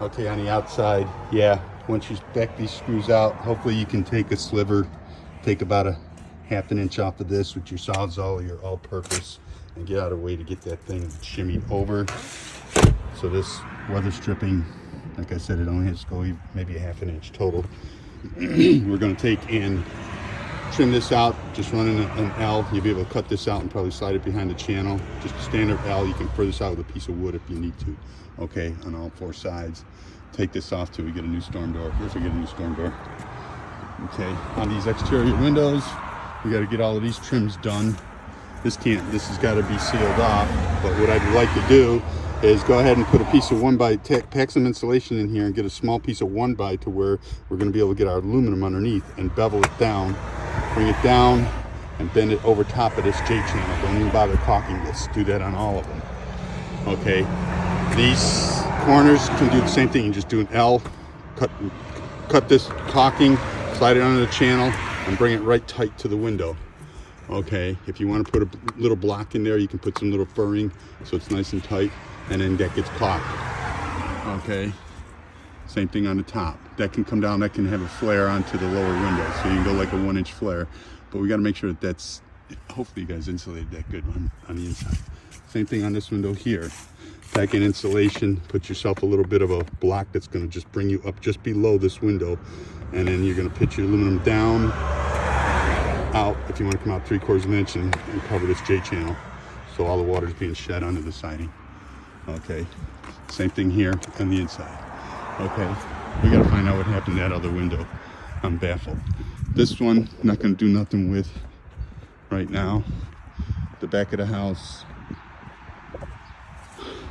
Okay, on the outside, yeah, once you back these screws out, hopefully you can take a sliver, take about a ½ inch off of this with your Sawzall, your all-purpose, and get out of the way to get that thing shimmied over. So this weather stripping, like I said, it only has to go maybe a ½ inch total. We're going to take and trim this out, just running an L. You'll be able to cut this out and probably slide it behind the channel. Just a standard L. You can fur this out with a piece of wood if you need to. Okay, on all 4 sides. Take this off till we get a new storm door. If we get a new storm door. Okay, on these exterior windows, we got to get all of these trims done. This has got to be sealed off. But what I'd like to do is go ahead and put a piece of 1x, pack some insulation in here and get a small piece of 1x to where we're going to be able to get our aluminum underneath and bevel it down, bring it down and bend it over top of this J channel. Don't even bother caulking this. Do that on all of them. Okay, these corners can do the same thing. You just do an L, cut this caulking, slide it under the channel and bring it right tight to the window. Okay, if you want to put a little block in there, you can put some little furring so it's nice and tight, and then that gets caulked. Okay, same thing on the top. That can come down, that can have a flare onto the lower window, so you can go like a 1-inch flare. But we got to make sure that that's, hopefully you guys insulated that good on the inside. Same thing on this window here. Pack in insulation, put yourself a little bit of a block that's going to just bring you up just below this window, and then you're going to pitch your aluminum down, out, if you want to come out 3/4 of an inch and cover this J channel so all the water is being shed onto the siding. Okay, same thing here on the inside. Okay, we got to find out what happened to that other window. I'm baffled. This one, not going to do nothing with right now. The back of the house,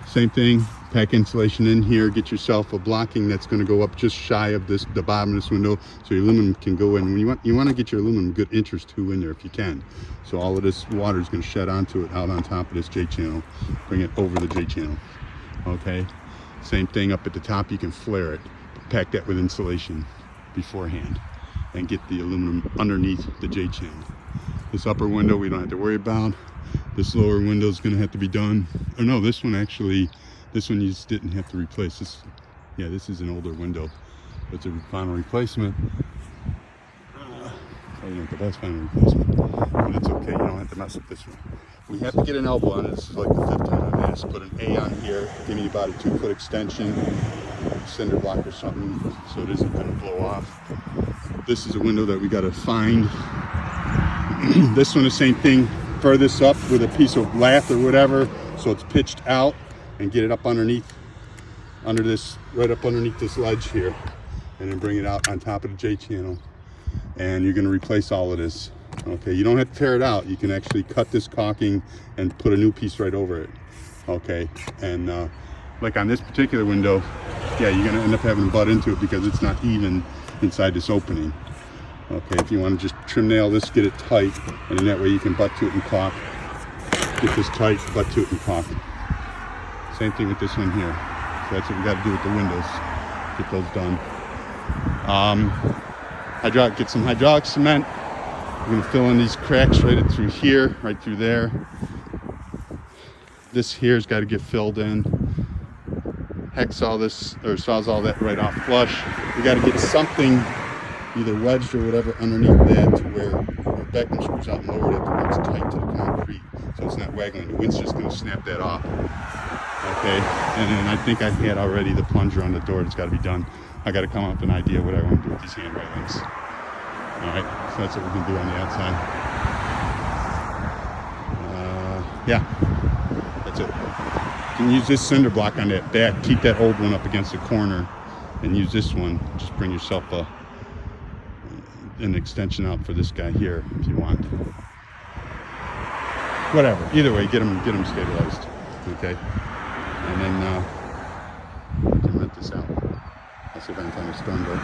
same thing. Pack insulation in here, get yourself a blocking that's going to go up just shy of the bottom of this window so your aluminum can go in. When you want to get your aluminum a good inch or 2 in there if you can. So all of this water is going to shed onto it out on top of this J channel. Bring it over the J channel. Okay, same thing up at the top. You can flare it. Pack that with insulation beforehand and get the aluminum underneath the J channel. This upper window we don't have to worry about. This lower window is going to have to be done. Oh no, this one actually, this one you just didn't have to replace. This, yeah, this is an older window. It's a final replacement. Probably not the best final replacement, but it's okay. You don't have to mess with this one. We have to get an elbow on it. This is like the 5th time I've asked. Put an A on here, give me about a 2-foot extension, cinder block or something, so it isn't going to blow off. This is a window that we got to find. This one, the same thing. Fur this up with a piece of lath or whatever, so it's pitched out, and get it up underneath, under this, right up underneath this ledge here, and then bring it out on top of the J channel. And you're going to replace all of this. Okay, you don't have to tear it out. You can actually cut this caulking and put a new piece right over it. Okay, and like on this particular window, yeah, you're going to end up having to butt into it because it's not even inside this opening. Okay, if you want to just trim nail this, get it tight, and then that way you can butt to it and caulk. Get this tight, butt to it and caulk. Same thing with this one here. So that's what we got to do with the windows. Get those done. Get some hydraulic cement. We're going to fill in these cracks right through here, right through there. This here's got to get filled in. Hex all this, or saws all that right off flush. We got to get something either wedged or whatever underneath that to where your Beckman screws out and lower it where it's tight to the concrete, so it's not waggling. The wind's just going to snap that off. Okay, and then I think I've had already the plunger on the door that's got to be done. I got to come up with an idea what I want to do with these hand railings. All right, so that's what we're going to do on the outside. Yeah, that's it. You can use this cinder block on that back. Keep that old one up against the corner and use this one. Just bring yourself an extension out for this guy here if you want. Whatever, either way, get them stabilized. Okay, and then we can rent this out. I'll see if I can find a storm door.